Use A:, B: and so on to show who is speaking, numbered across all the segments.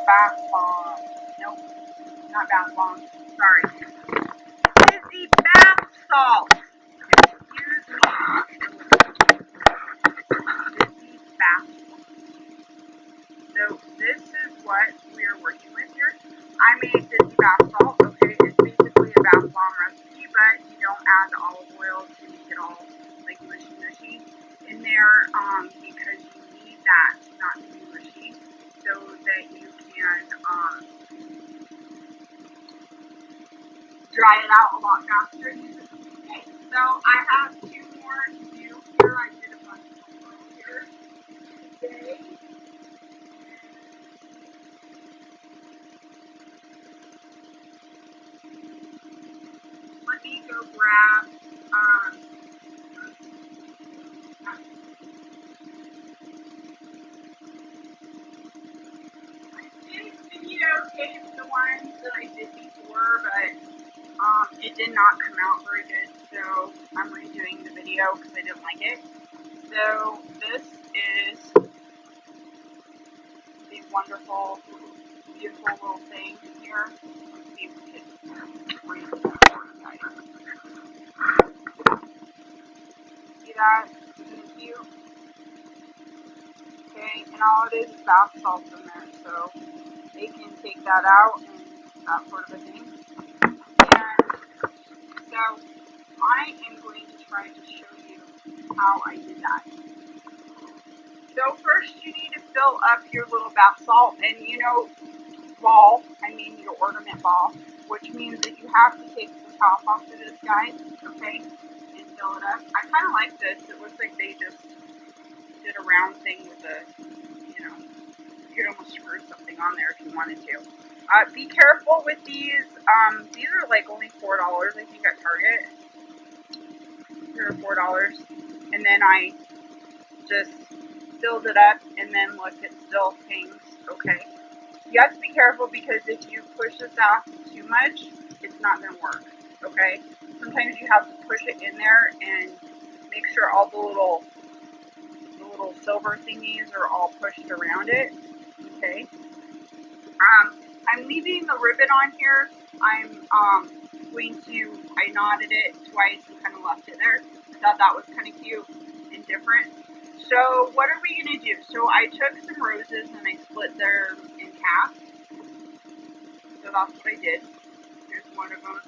A: Bath Bomb. Nope, not Bath Bomb. Sorry. Fizzy Bath Salt. Excuse me. Fizzy Bath Salt. So this is what we are working with here. I made Fizzy Bath Salt. Okay, it's basically a bath bomb recipe, but you don't add the olive oil to make it all like mushy in there because you need that not to be mushy so that you can dry it out a lot faster and use it. Okay, so I have 2 more to do here. I did a bunch of them earlier today. Let me go grab I did videotape the ones that I did before, but it did not come out very good, so I'm redoing the video because I didn't like it. So this is the wonderful, beautiful little thing here. Let's see if we can read that. See that? Isn't it cute? Okay, and all it is bath salt in there, so they can take that out and that sort of a thing. And so I am going to try to show you how I did that. So first you need to fill up your little bath salt and ball, your ornament ball, which means that you have to take the top off of this guy, okay, and fill it up. I kind of like this. It looks like they just did a round thing with a, you could almost screw something on there if you wanted to. Be careful with these. These are like only $4, I think, at Target. They're $4. And then I just filled it up, and then look, it still hangs, okay? You have to be careful because if you push this out too much, it's not going to work, okay? Sometimes you have to push it in there and make sure all the little silver thingies are all pushed around it, okay? I'm leaving the ribbon on here. I knotted it twice and kind of left it there. I thought that was kind of cute and different. So what are we going to do? So I took some roses and I split them in half. So that's what I did. Here's one of them.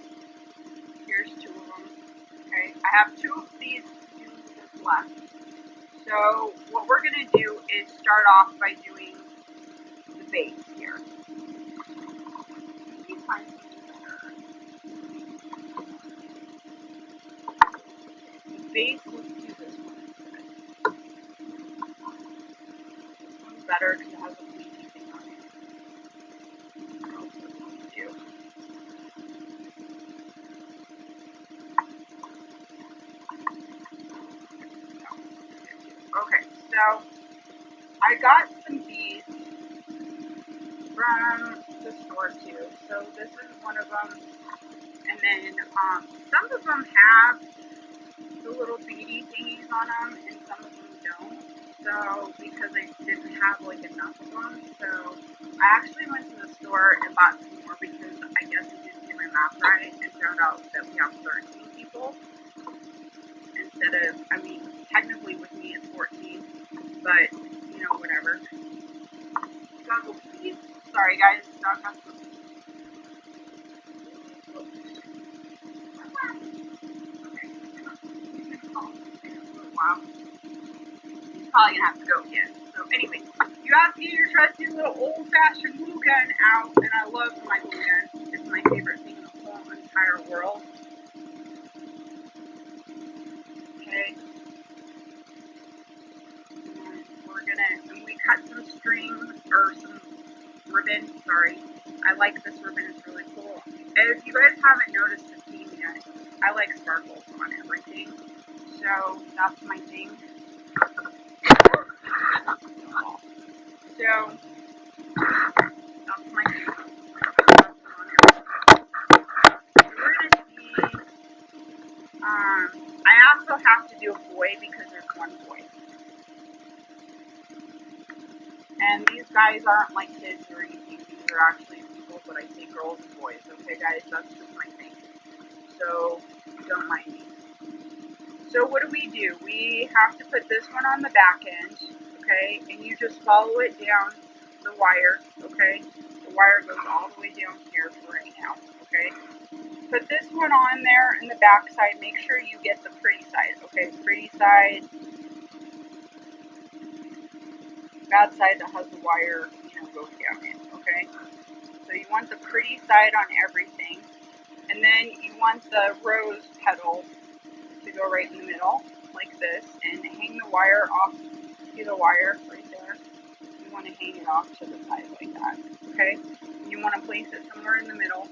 A: Here's 2 of them. Okay, I have 2 of these left. So what we're going to do is start off by doing the base here. Let me find something better. The base, let's do this one instead. This one's better because it has a bleachy thing on it. What else do we want to do? Okay, so I got some beads from the store too. So this is one of them, and then some of them have the little beady thingies on them, and some of them don't. So because I didn't have like enough of them, so I actually went to the store and bought some more because I guess I didn't do my math right and found out that we have 13 people instead of, technically with me it's 14, but whatever. Go, please. Sorry guys, dog has to. Wow. He's probably gonna have to go again. So anyway, you have to get your trusty little old-fashioned glue gun out, and I love my glue gun. It's my favorite thing in the whole entire world. Okay. And we cut some string, or some ribbon, sorry. I like this ribbon, it's really cool. And if you guys haven't noticed the theme yet, I like sparkles on everything. So that's my thing. So that's my thing. We're gonna see. I also have to do a boy because there's one boy. And these guys aren't like kids or anything. These are actually people, but I say girls and boys. Okay, guys, that's just my thing. So don't mind me. So what do? We have to put this one on the back end, okay? And you just follow it down the wire, okay? The wire goes all the way down here for right now, okay? Put this one on there in the back side. Make sure you get the pretty side, okay? Pretty side, bad side that has the wire, going down in, okay? So you want the pretty side on everything. And then you want the rose petal to go right in the middle, like this, and hang the wire off. See the wire right there? You want to hang it off to the side like that, okay? You want to place it somewhere in the middle.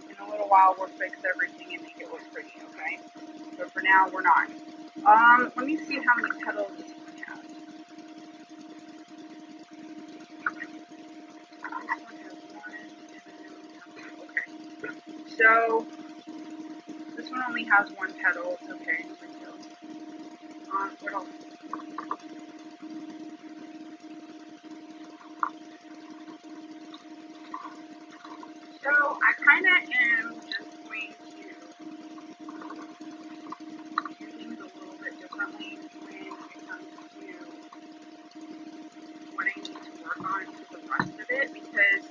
A: In a little while, we'll fix everything and make it look pretty, okay? But for now, we're not. Let me see how many petals this one has. This one has one, and okay. So, this one only has one petal. It's okay. No big deal. What else? So I kind of am just going to do things a little bit differently when it comes to what I need to work on for the rest of it, because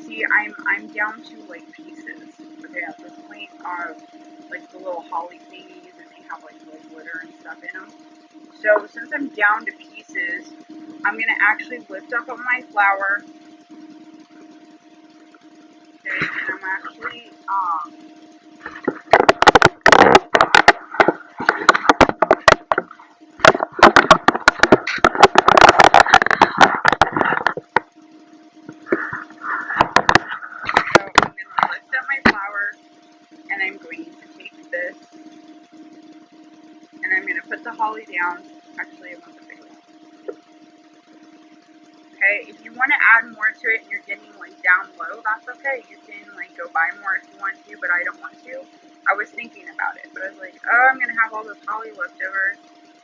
A: see, I'm down to like pieces. Okay, at this point of like the little holly thingies, and they have like little glitter and stuff in them. So since I'm down to pieces, I'm gonna actually lift up on my flower. Okay, and I'm actually so I'm gonna lift up my flower, and I'm going to take this, and I'm gonna put the holly down. Actually, I want the big one. Okay, if you want to add more to it and you're getting like down low, that's okay. You can like go buy more if you want to, but I don't want to. I was thinking about it, but I was like, oh, I'm gonna have all this holly left over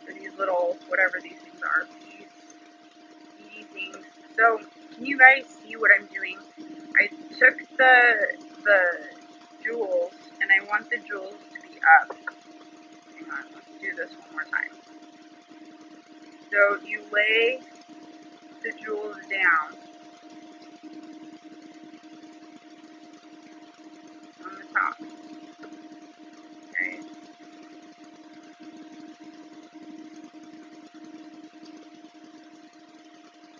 A: for these little whatever these things are, beady things. So can you guys see what I'm doing? I took the jewels, and I want the jewels to be up. Hang on, let's do this one more time. So you lay the jewels down on the top. Okay.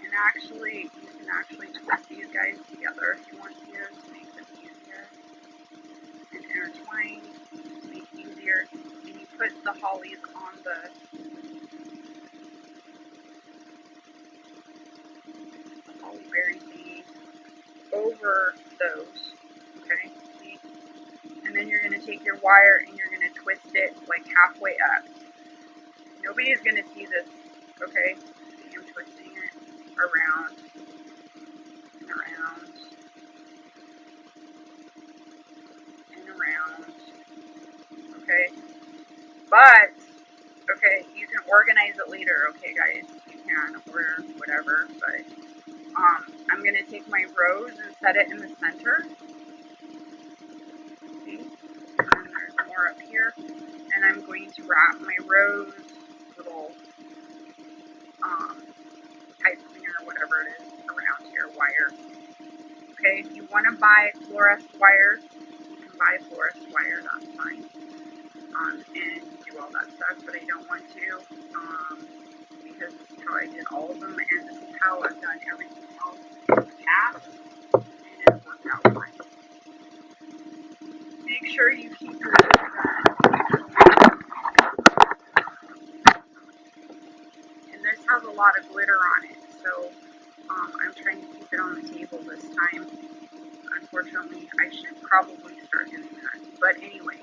A: And actually, you can actually twist these guys together if you want to make them easier. And intertwine to make it easier. And you put the hollies on the holly berry thingy over those. Okay? See? And then you're going to take your wire and you're going to twist it like halfway up. Nobody is going to see this. Okay? See, I'm twisting it around and around and around. Okay? But, okay, you can organize it later, okay, guys? You can, or whatever, but, I'm going to take my rose and set it in the center. See? And then there's more up here. And I'm going to wrap my rose little, pipe cleaner or whatever it is around here, wire. Okay, if you want to buy fluorescent wire, you can buy fluorescent wire, that's fine. And do all that stuff, but I don't want to, because this is how I did all of them, and this is how I've done everything else in the past, and it's worked out fine. Make sure you keep your and this has a lot of glitter on it, so I'm trying to keep it on the table this time. Unfortunately, I should probably start doing that, but anyway,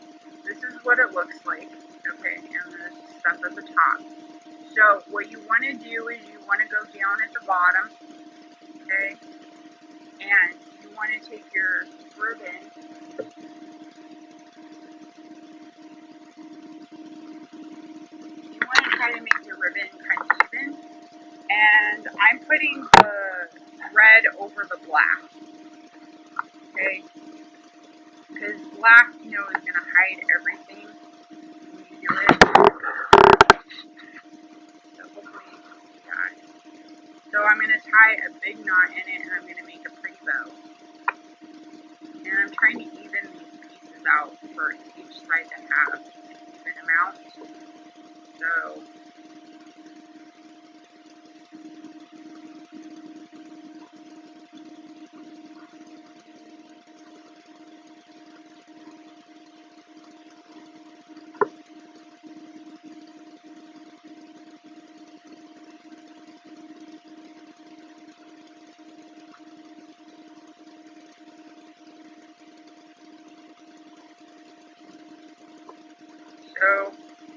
A: this is what it looks like, okay, and there's stuff at the top. So what you want to do is you want to go down at the bottom, okay, and you want to take your ribbon, you want to try to make your ribbon kind of even, And I'm putting the red over the black, okay? Because black, you know, is going to hide everything when you do it. So hopefully you can see that. So I'm going to tie a big knot in it, and I'm going to make a pretty bow. And I'm trying to even these pieces out for each side to have an even amount. So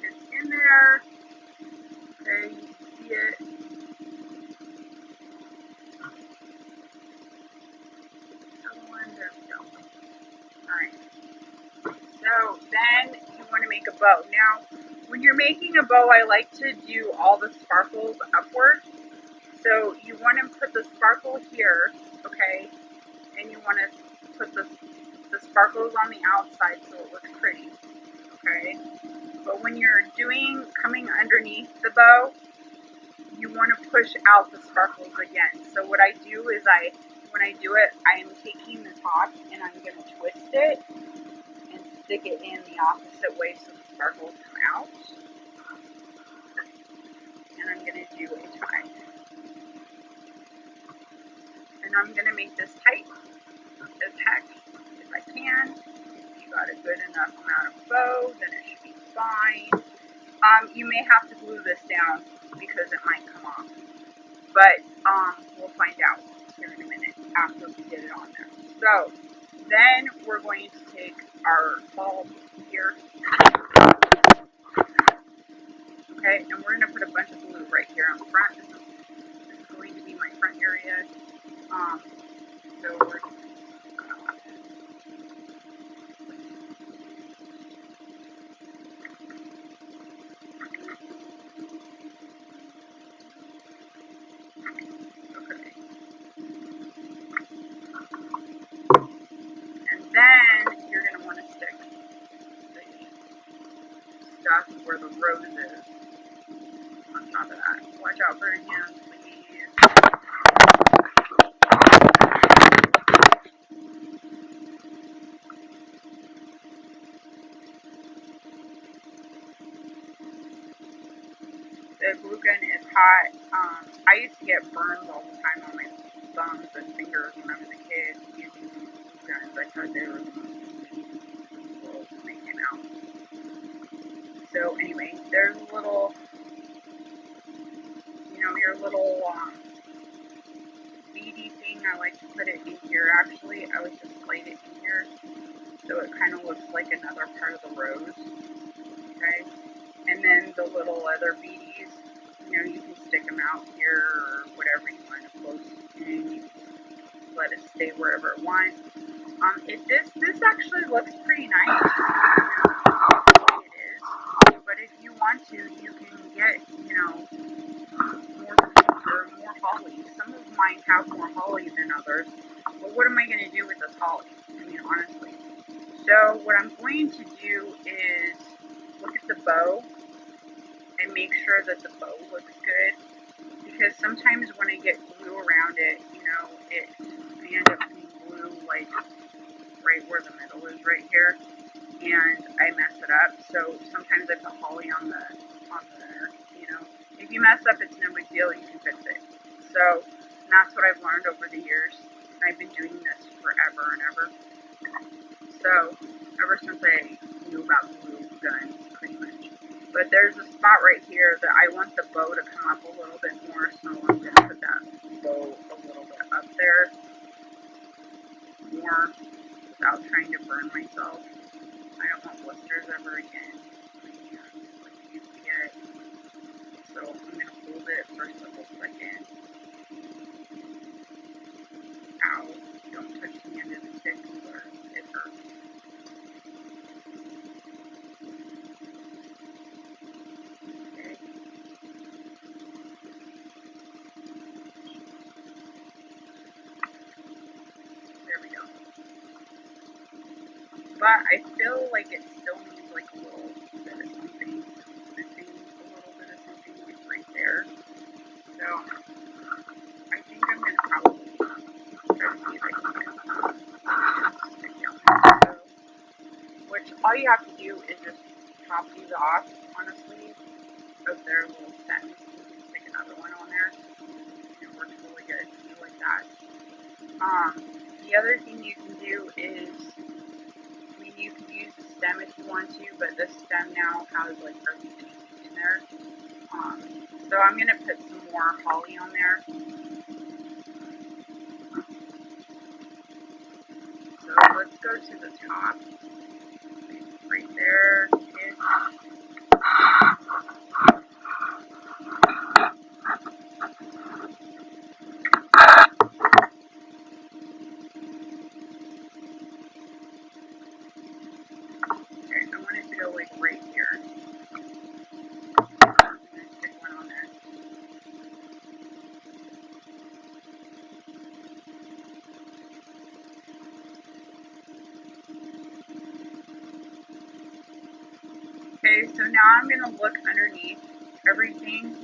A: it's in there. Okay, you can see it. Other one, there we go. Alright. So then you want to make a bow. Now, when you're making a bow, I like to do all the sparkles upward. So you want to put the sparkle here, okay, and you want to put the sparkles on the outside so it looks pretty, okay. But when you're coming underneath the bow, you want to push out the sparkles again. So what I do is when I do it, I am taking the top and I'm going to twist it and stick it in the opposite way so the sparkles come out. And I'm going to do a tie. And I'm going to make this tight as heck if I can. If you got a good enough amount of bow, then it should be fine. You may have to glue this down because it might come off. But we'll find out here in a minute after we get it on there. So then we're going to take our bulb here. Okay, and we're going to put a bunch of glue right here on the front. This is going to be my front area. So we're and then you're going to want to stick the stuff where the rose is on top of that. Watch out for your hands, please. The glue gun is hot. I used to get burned all the time on my thumbs and fingers when I was a kid using these glue guns. I thought they were the most useful when they came out. So anyway, there's a little, your little beady thing. I like to put it in here. Actually, I would just slide it in here so it kind of looks like another part of the rose. Okay, and then the little other beadies, you can stick them out here or whatever you want to close, and you can let it stay wherever it wants. This actually looks pretty nice. It is, but if you want to, you can get more holly. Some of mine have more holly than others, but what am I going to do with this holly? I mean, honestly. So what I'm going to do is look at the bow and make sure that the bow looks good, because sometimes when I get glue around it, I end up putting glue like right where the middle is right here, and I mess it up. So sometimes I put holly on there. If you mess up, it's no big deal. You can fix it. So that's what I've learned over the years. I've been doing this forever and ever. So ever since I knew about glue guns, pretty much. But there's a spot right here that I want the bow to come up a little bit more, so I'm going to put that bow a little bit up there more without trying to burn myself. I don't want blisters ever again on my hands like I used to get. So I'm going to hold it for a couple seconds. Ow, don't touch the end of the stick or it hurts. Okay. but I feel like it still needs like a little bit of something. Missing a little bit of something like right there. So I think I'm gonna probably try to see if I can get stick down there. So, which all you have to do is just pop these off on a sleeve of their little stems. You can stick another one on there. It works really good. You like that. The other thing you can do is, I mean, you can use the stem if you want to, but the stem now has like hardly anything in there. So I'm gonna put some more holly on there. So let's go to the top, right there. Okay, I want it to go like right here. I'm gonna stick one on there. Okay, so now I'm going to look underneath everything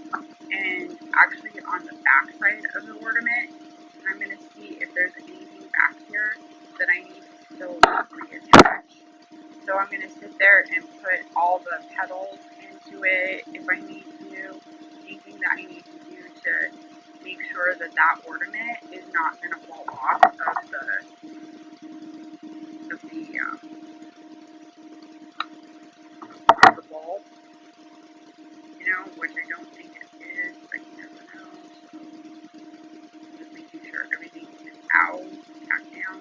A: and actually on the back side of the ornament. And I'm going to see if there's anything back here that I need to still reattach. So I'm going to sit there and put all the petals into it if I need to. Anything that I need to do to make sure that that ornament is not going to fall off of the bulb. You know, which I don't think it is, but you never know. So just making sure everything is out, tacked down.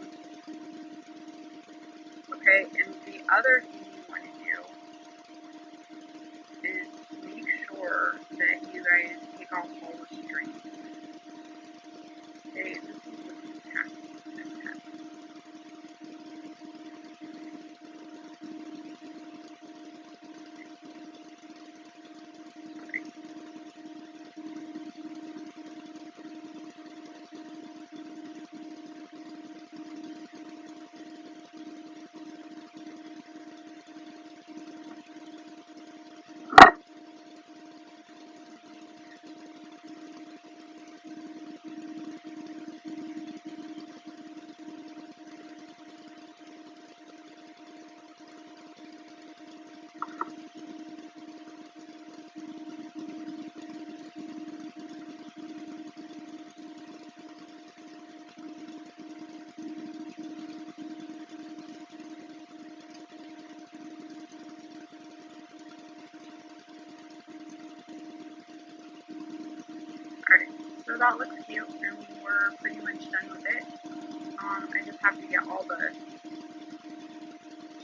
A: Okay, and the other thing you want to do is make sure that you guys take off all the strings. Okay, this is looking tacky. Alright, so that looks cute, and we're pretty much done with it. I just have to get all the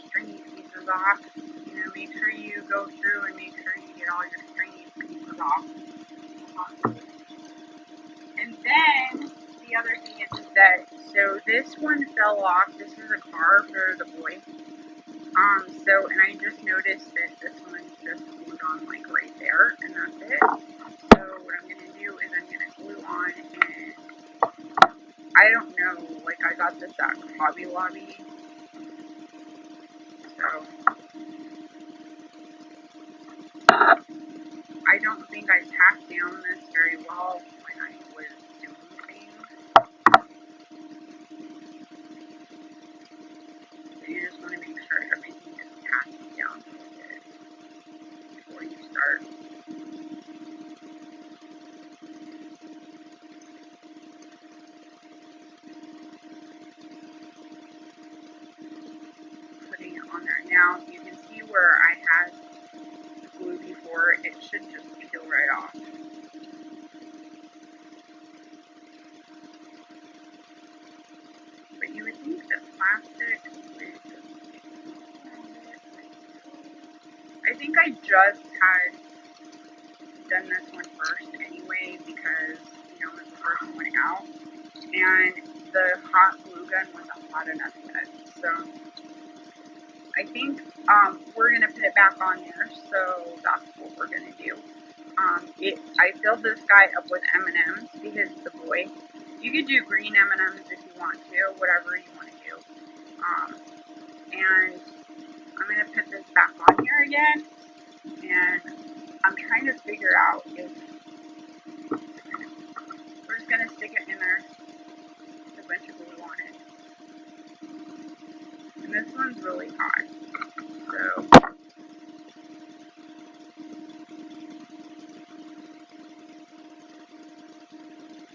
A: stringy pieces off. You know, make sure you go through and make sure you get all your stringy pieces off. And then the other thing is that, so this one fell off. This is a car for the boy. So, and I just noticed that this one's just glued on like right there, and that's it. So what I'm going to do is I'm going to glue on, and I don't know, like I got this at Hobby Lobby. So I don't think I tacked down this very well when I was doing things. So you just want to make sure everything is tacked down a little bit before you start. Putting it on there. Now you can see where I had the glue before, it should just peel right off. But you would think that plastic would just I think I just had done this one first anyway because, you know, it was the first one out. And the hot glue gun wasn't hot enough yet. So I think we're going to put it back on there. So that's what we're going to do. I filled this guy up with M&Ms because it's a boy. You could do green M&Ms if you want to, whatever you want to do. And I'm going to put this back on here again, and I'm trying to figure out if we're just going to stick it in there with a bunch of glue on it. And this one's really hot, so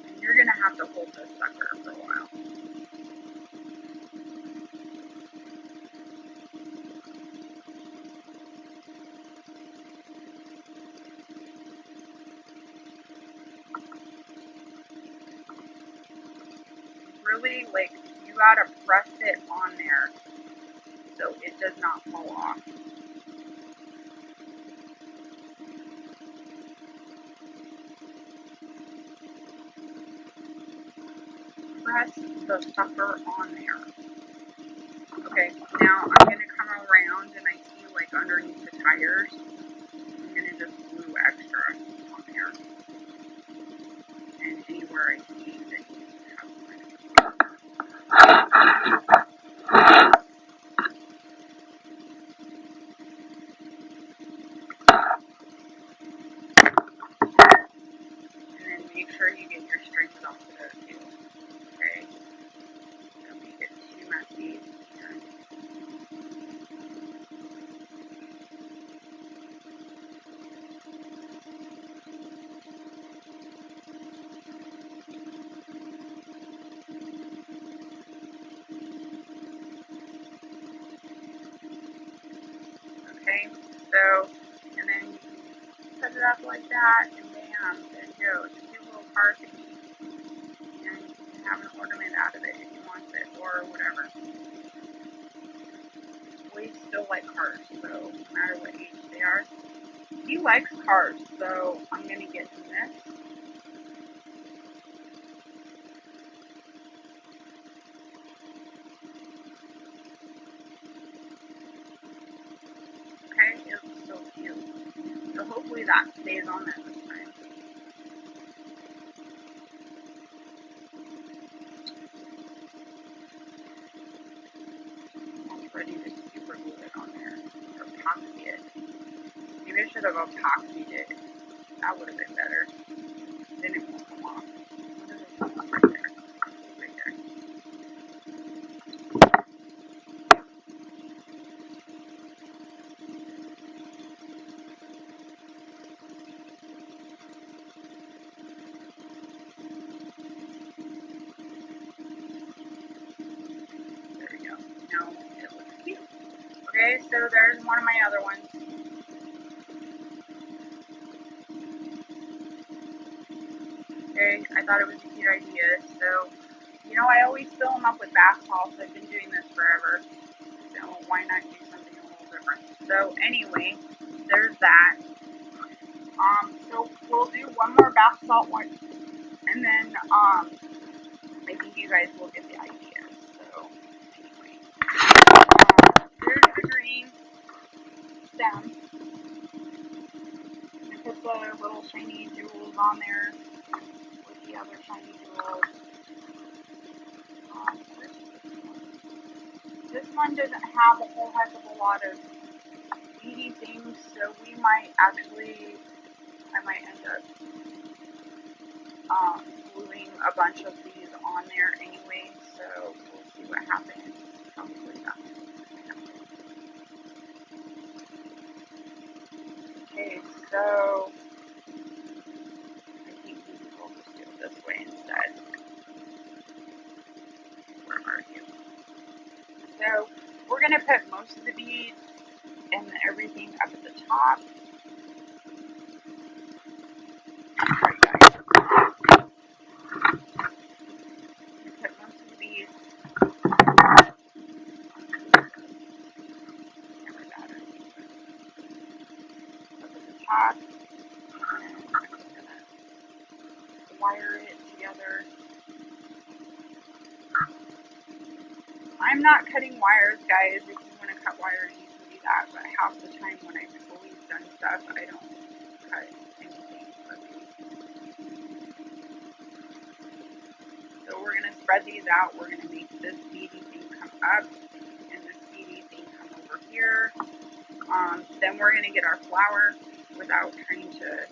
A: and you're going to have to hold this sucker for a while. Really, like, you gotta press it on there so it does not fall off. Press the sucker on there. Okay, now I'm gonna come around and I see like underneath the tires, I'm gonna just glue extra on there. And anywhere I see that you have one. And then make sure you get your strings off of those too. Okay? Don't make it too messy. Okay, so, and then you can set it up like that, and bam, there you go. It's a cute little car thingy. And you can have an ornament out of it if you want it, or whatever. Boys still like cars, so no matter what age they are. He likes cars, so I'm going to get him this. Okay, it's so cute. So hopefully that stays on there this time. Almost ready to super glue it on there, or epoxy it. Maybe I should have epoxied it. That would have been better. Then it won't come off. What is it? Right there. Right there. There we go. Now it looks cute. Okay, so there's one of my other ones. Okay, I thought it was a cute idea. So, you know, I always fill them up with bath salts. I've been doing this forever. So why not do something a little different? So anyway, there's that. So we'll do one more bath salt one, and then I think you guys will get the idea. So anyway, there's the green stem. I put the little shiny jewels on there with the other shiny jewels. This one doesn't have a whole heck of a lot of beady things, so we might actually, I might end up gluing a bunch of these on there anyway, so we'll see what happens. Probably that. Okay, so I think we'll just do it this way instead. Where are you? So we're going to put most of the beads and everything up at the top. Alright guys. Put most of the beads up at the top. And I'm just going to wire it together. I'm not cutting wires, guys. If you want to cut wires, you can do that. But half the time when I've always done stuff, I don't cut anything. So we're going to spread these out. We're going to make this beady thing come up and this beady thing come over here. Then we're going to get our flour without trying to.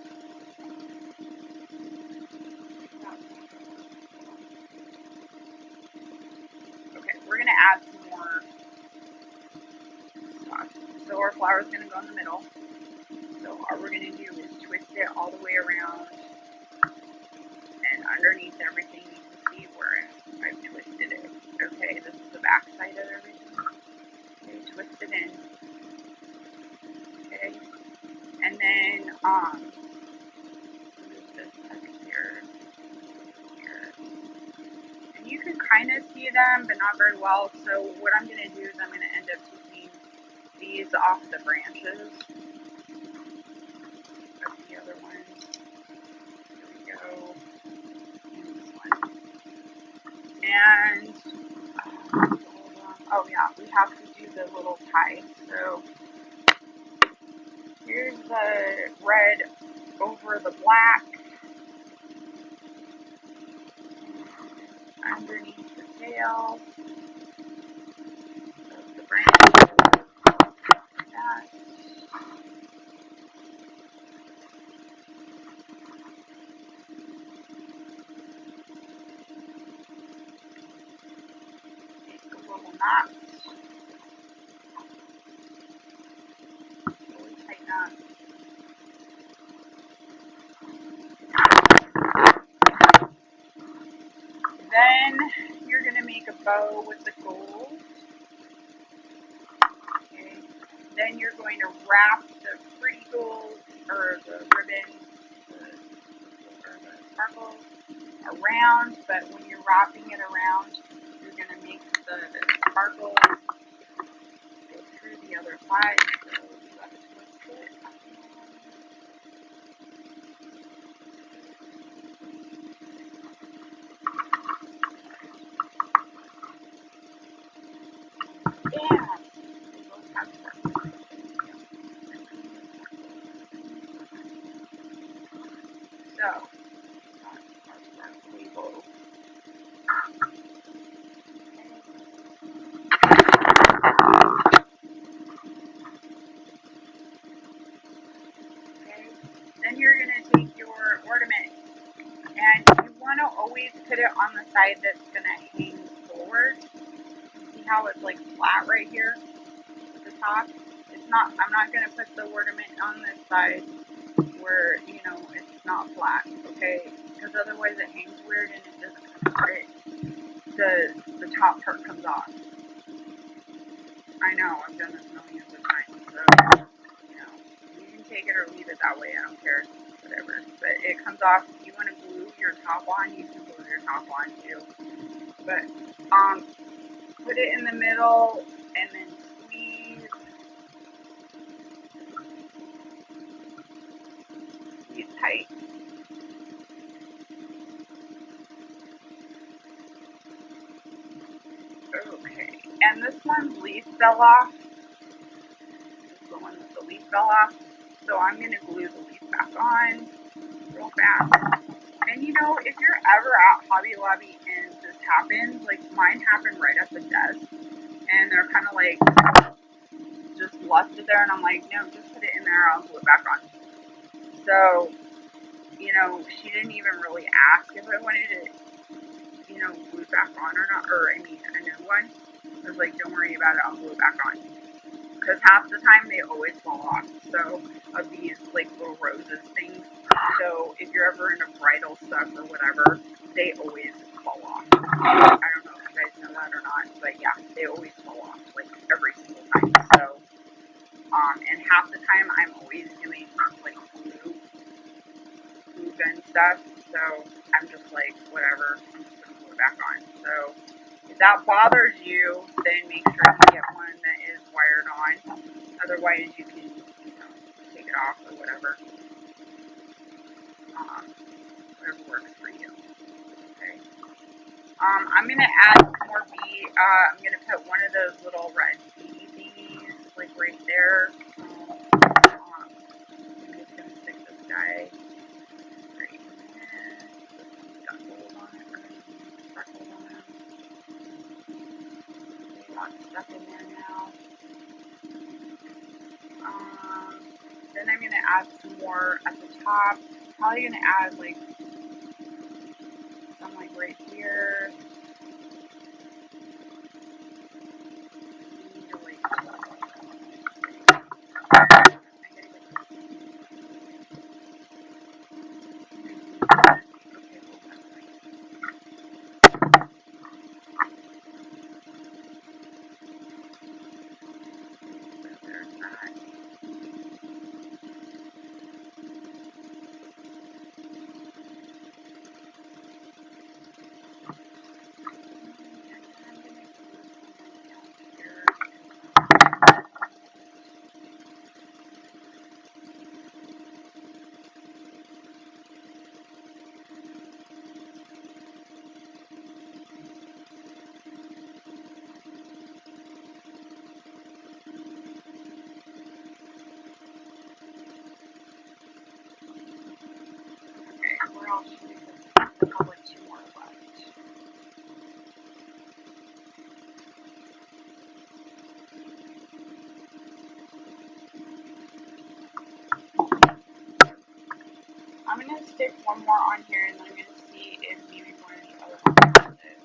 A: Okay, we're going to add some more stuff. So our flour is going to go in the middle. So all we're going to do is twist it all the way around and underneath everything. You can see where I've twisted it. Okay, this is the back side of everything. Okay, twist it in. Okay, and then this here, and you can kind of see them, but not very well. So what I'm going to do is I'm going to end up taking these off the branches of the other ones. Here we go. And this one. And oh yeah, we have to do the little tie. So here's the red over the black underneath the tail of the branch. Like that. Make a little knot. Really tighten up. Then you're going to make a bow with the gold. Okay. Then you're going to wrap the pretty gold or the ribbon or the sparkles around, but when you're wrapping it around, you're going to make the sparkles go through the other side. So you got to twist it. Yeah. So, our sparkly bow. Okay. Then you're going to take your ornament, and you want to always put it on the side that's going to hang forward. See how it's like flat right here at the top? It's not, I'm not going to put the ornament on this side where, you know, it's not flat, okay? Because otherwise it hangs weird and it doesn't come straight. The top part comes off. I know, I've done this millions of times, so, you know, you can take it or leave it that way, I don't care, whatever. But it comes off. If you want to glue your top on, you can glue your top on too. But, put it in the middle and then squeeze tight. Okay, and this one's leaf fell off. This is the one that the leaf fell off. So I'm going to glue the leaf back on real fast. And you know, if you're ever at Hobby Lobby and this happens, like mine happened right at the desk, and they're kind of like just left it there, and I'm like, no, just put it in there, I'll glue it back on. So, you know, she didn't even really ask if I wanted it, you know, glued back on or not, or I mean, a new one. I was like, don't worry about it, I'll glue it back on. Because half the time they always fall off. So, of these like little roses things. So, if you're ever in a bridal stuff or whatever, they always fall off. I don't know if you guys know that or not, but yeah, they always fall off, like every single time. So, and half the time I'm always doing like glue gun stuff. So, I'm just like, whatever, I'm just going to glue it back on. So, if that bothers you, then make sure you get one that is wired on. Otherwise, you can, you know, take it off or whatever. Whatever works for you. Okay. I'm gonna add more bead. I'm gonna put one of those little red beady thingies, like right there. I'm just gonna stick this guy right in there. This one's got gold on it already. Sparkle on it. Got stuff in there now. Then I'm going to add some more at the top. Probably going to add like some like right here. Where else should we put them? Probably two more left. I'm going to stick one more on here and then I'm going to see if maybe one of the other ones has it.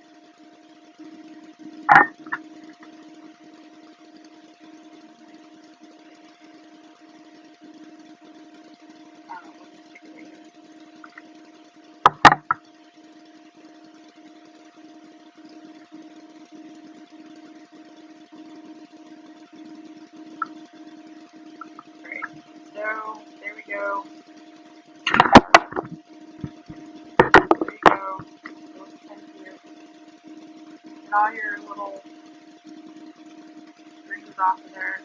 A: I don't know, we'll just stick it right here. Alright, so there we go. There you go. Get all your little strings off of there.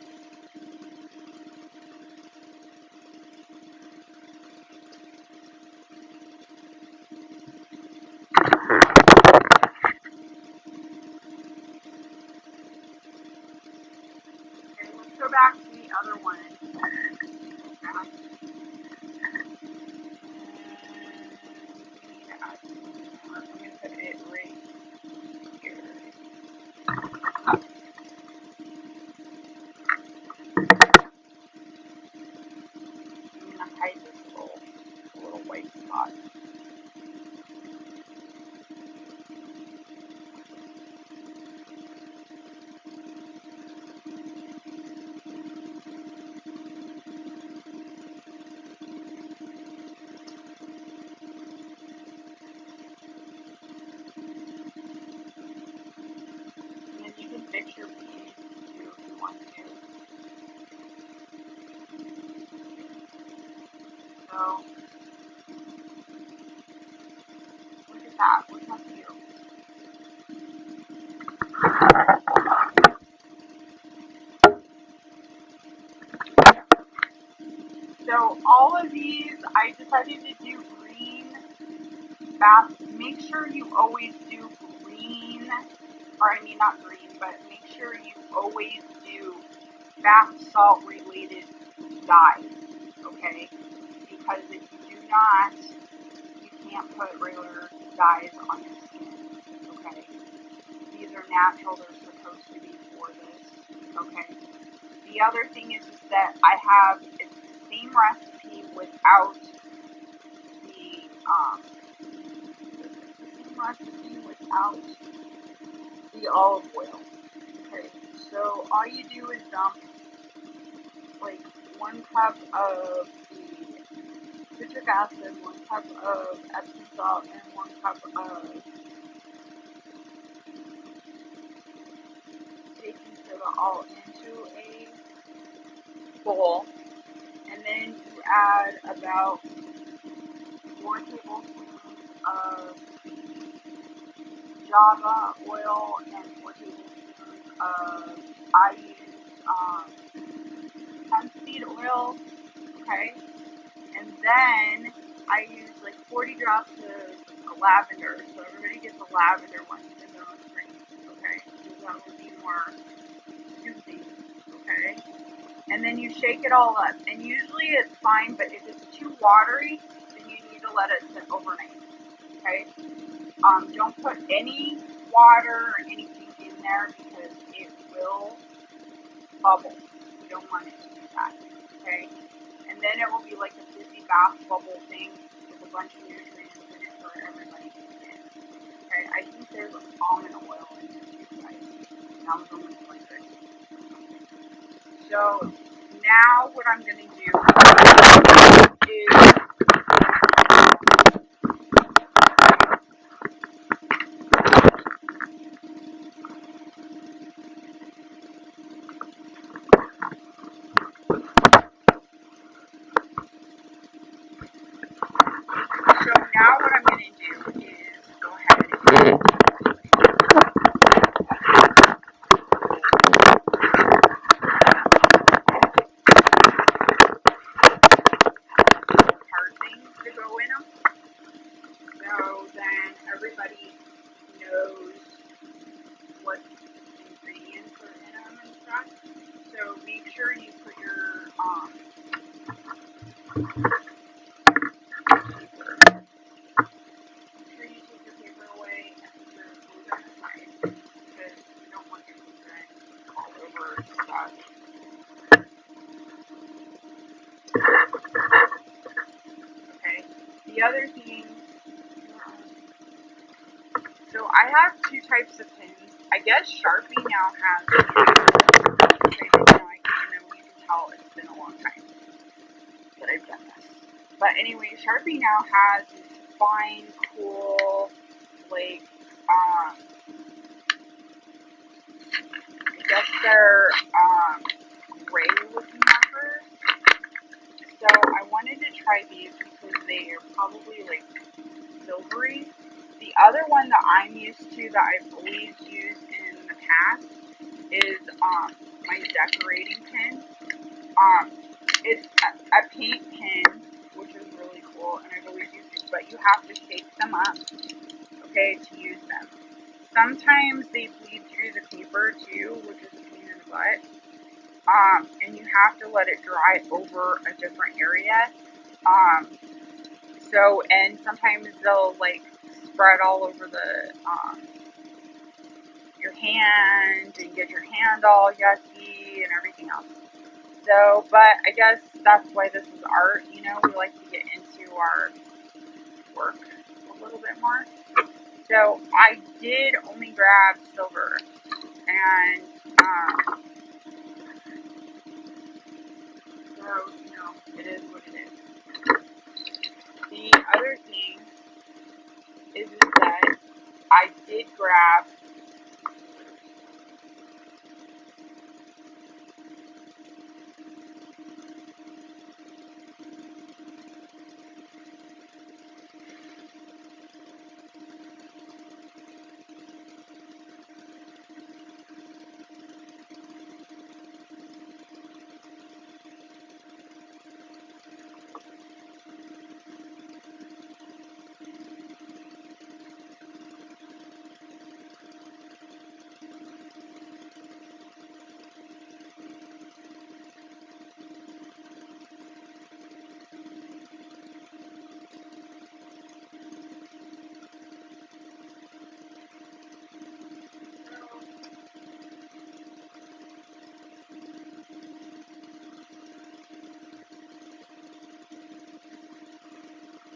A: Okay, let's go back to the other one. I'm going to put it right here. I'm going to hide this little white spot. And then you can fix your beads too if you want to. So, look at that. What's that view? So, all of these, I decided to do green bath. Make sure you always do green, or I mean not green, but make sure you always do bath salt related dyes, okay? Because if you do not, you can't put regular dyes on your skin, okay? These are natural, they're supposed to be for this, okay? The other thing is that I have, it's the same recipe without the olive oil, okay? So all you do is dump like 1 cup of the citric acid, 1 cup of Epsom salt, and 1 cup of baking soda all into a bowl, and then you add about 4 tablespoons of Java oil and 4 tablespoons of, I use hemp seed oil, okay? And then I use like 40 drops of lavender, so everybody gets a lavender one, even though it's green, okay? Because that would be more soothing, okay? And then you shake it all up, and usually it's fine, but if it's too watery, then you need to let it sit overnight, okay? Don't put any water or anything in there because it will bubble. You don't want it to. like that. Okay? And then it will be like a fizzy bath bubble thing with a bunch of nutrients in it for everybody to get. Okay? I think there's almond oil in there too, guys. Almond oil is like this. So now what I'm going to do is go ahead and hard things to go in them. So then everybody knows what ingredients are in them and stuff. So make sure you put your paper away and put your glue gun aside because you don't want your glue gun all over stuff. Okay. The other thing, so I have two types of pins. I guess Sharpie now has, I didn't know, you can tell it's been a long time that I've done this. But anyway, Sharpie now has these fine, cool, like, I guess they're gray looking markers. So I wanted to try these because they are probably like silvery. The other one that I'm used to that I've always used in the past is my decorating pin. It's a paint pin, which is really cool, and I've always used it, but you have to shape them up, okay, to use them. Sometimes they bleed through the paper too, which is a pain in the butt. And you have to let it dry over a different area. And sometimes they'll like spread all over the your hand and get your hand all yucky and everything else. So, but I guess that's why this is art, you know, we like to get into our work a little bit more. So I did only grab silver, and so, you know, it is what it is. The other thing is that I did grab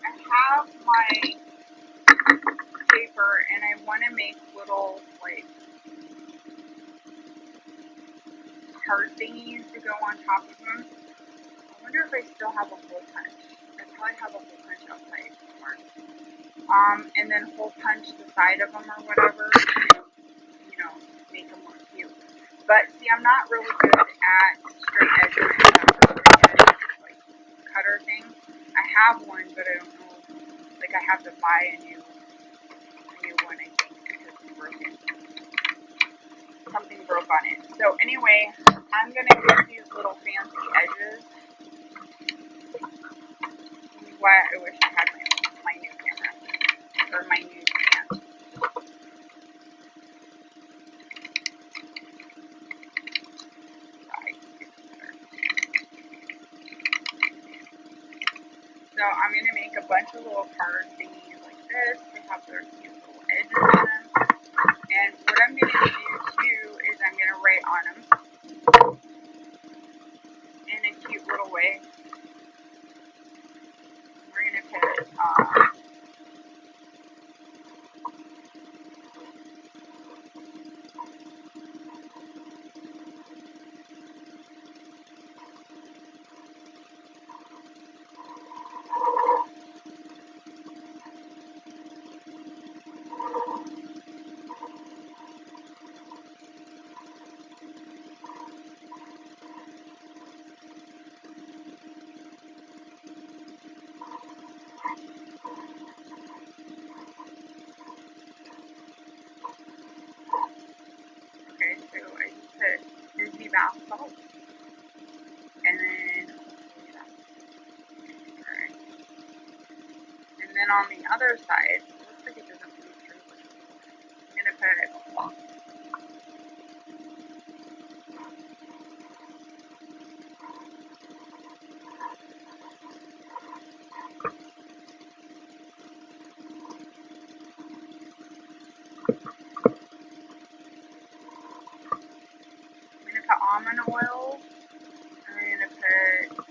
A: I have my paper and I want to make little like heart thingies to go on top of them. I wonder if I still have a hole punch. I probably have a hole punch outside somewhere. And then hole punch the side of them or whatever to, you know, make them look cute. But see, I'm not really good at straight edges and like cutter thing. I have one, but I don't know. Like I have to buy a new one, I think, because it's broken. Something broke on it. So anyway, I'm gonna get these little fancy edges. This is why I wish I had my new camera or my new stand. So I'm gonna make a bunch of little card thingies like this. They have their cute little edges in them. And what I'm gonna do too is I'm gonna write on them. in a cute little way. We're going to put okay, so I just put Fizzy Bath Salt, and then alright. And then on the other side, it looks like it doesn't move through, but I'm gonna put almond oil. I'm gonna put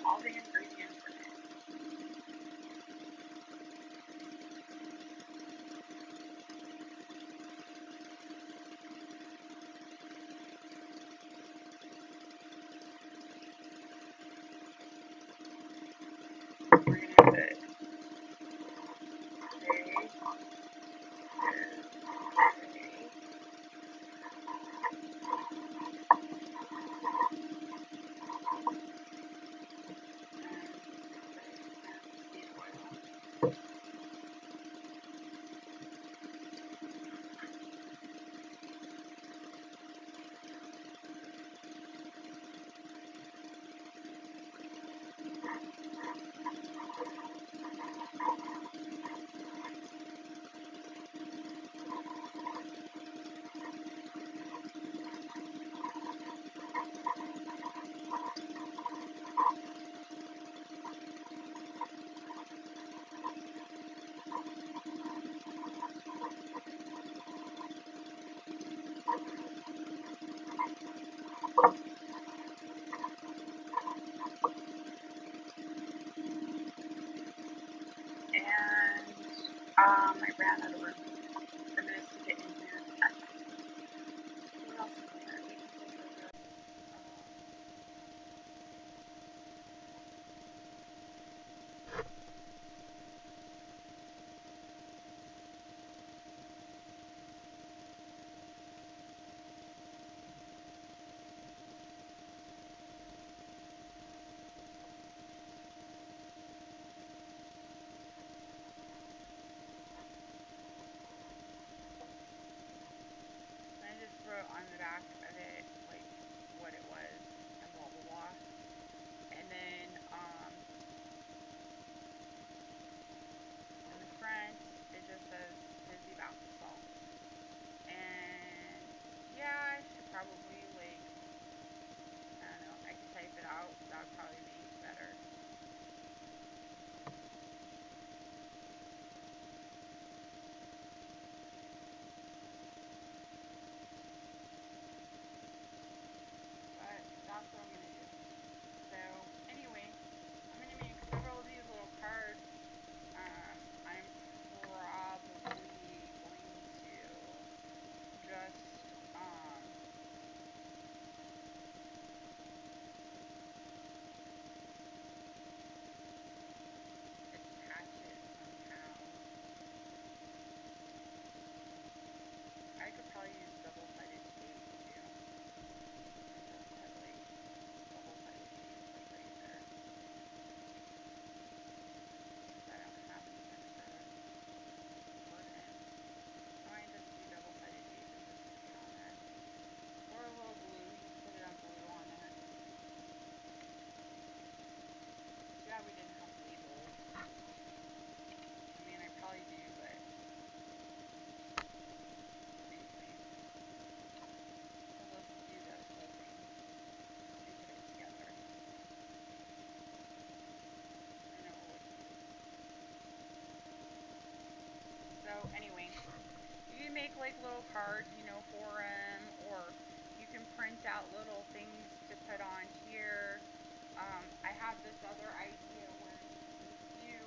A: all the ingredients in it. We're gonna put egg, and I ran out of room. I'm gonna stick it in here. What else is in there? I just wrote on the back of it like what it was and blah blah blah. And then in the front it just says Fizzy Bath Salt. And yeah, I should probably like I don't know, I could type it out. That would probably be better. But that's what I'm gonna do. So anyway, I'm gonna make several of these little cards. I'm probably going to just attach it somehow. I could probably use double-sided tape too. And just put like double-sided tape like right there. Because I don't have any extra glue. I might just do double-sided tape and just stick it on there. Or a little glue. You can put it on glue on there. Yeah, we didn't have labels. I mean, I probably do, but anyway. Let's do the whole thing and put it together. And it will look cute. So anyway, you can make like little cards, you know, for them, or you can print out little things to put on here. I have this other idea where you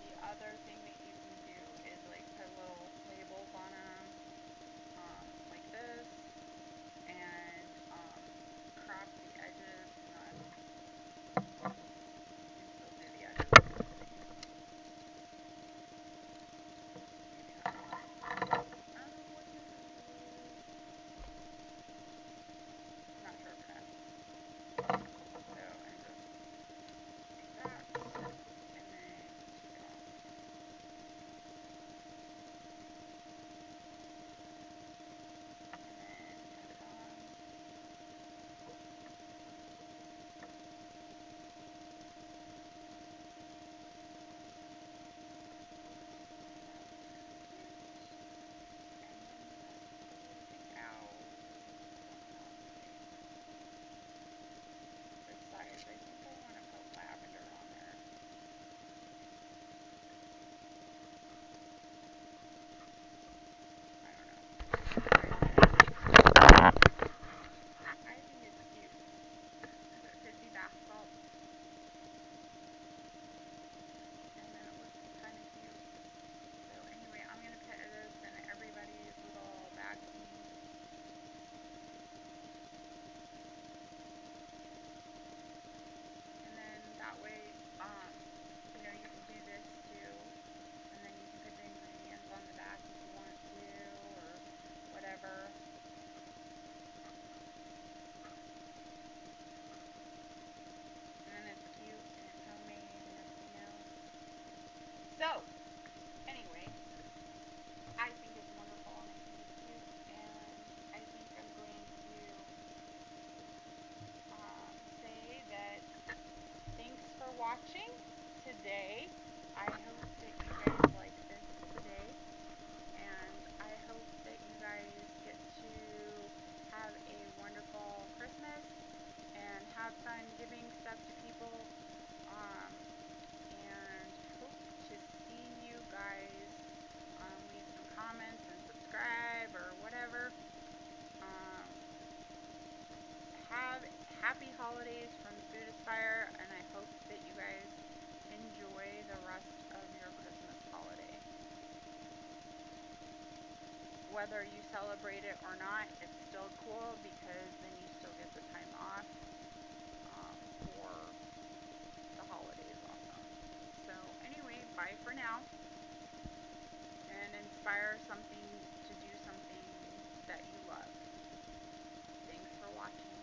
A: the other thing that you can do is like put little labels on them, like this, and crop the edges. Not, you can still do the edges. Maybe not. I don't know what this is. Not sure if it has. So, and just take that, and then take it off. And then put it on. Size. I think I want to put lavender on there. I don't know. I think it's cute. Is it Fizzy Bath Salt? And then it looks kind of cute. So anyway, I'm going to put this in everybody's little bag thing. And then that way, you know, you can do this too. And then you can put the ingredients on the back if you want to, or whatever. And then it's cute and it's homemade and everything else. So, anyway, I think it's wonderful and I think it's cute, and I think I'm going to say that thanks for watching today. I hope that you guys like this today, and I hope that you guys get to have a wonderful Christmas and have fun giving stuff to people, and hope to see you guys. Leave some comments and subscribe or whatever. Have happy holidays from the Food Aspire, and I hope that you guys enjoy the rest of your Christmas holiday. Whether you celebrate it or not, it's still cool because then you still get the time off for the holidays also. So anyway, bye for now, and inspire something to do something that you love. Thanks for watching.